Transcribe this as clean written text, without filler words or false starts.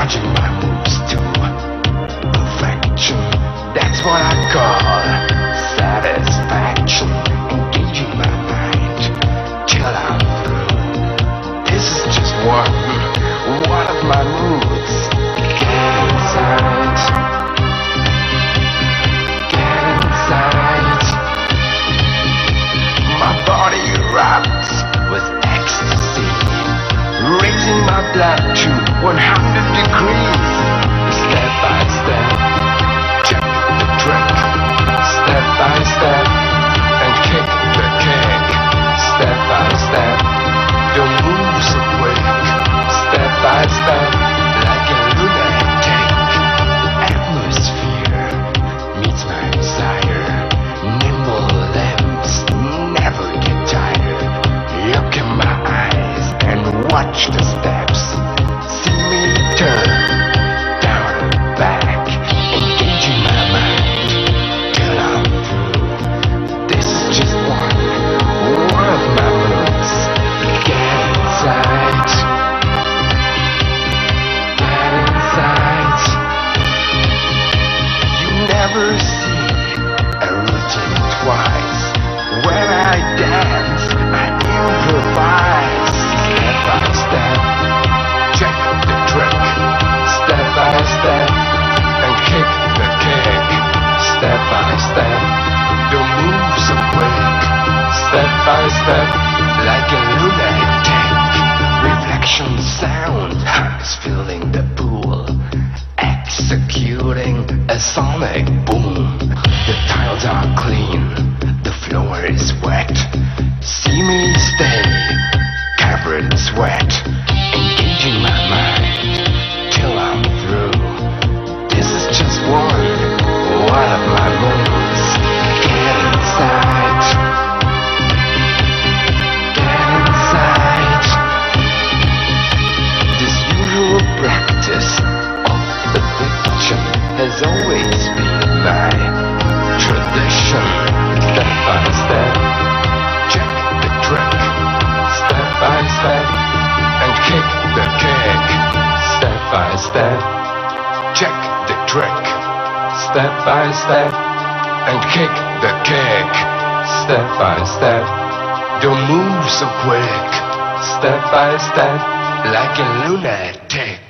Charging my moves to perfection. That's what I call satisfaction. Engaging my mind till I'm through. This is just one of my moods. Get inside. Get inside. My body erupts with ecstasy, raising my blood to 100 degrees. Step by step, check the trick. Step by step, and kick the cake. Step by step, don't move so quick. Step by step, like a lunatic. Atmosphere meets my desire. Nimble limbs never get tired. Look in my eyes and watch the steps. See me turn down and back, engaging my mind till I'm through. This is just one of my moods. Get inside. Get inside. You never see a routine twice. When I dance, I improvise. Step by step, check the trick. Step by step, and kick the cake. Step by step, don't move so quick. Step by step, like a lunatic. Reflection sound is filling the pool, executing a sonic boom. The tiles are clean, the floor is wet. See me stay covered in sweat, engaging my mind till I'm through. This is just one of my moods. Get inside. Get inside. This usual practice of eviction has always been my tradition. Step by step, check the trick. Step by step, and kick the cake. Step by step, check the trick. Step by step, and kick the cake. Step by step, don't move so quick. Step by step, like a lunatic.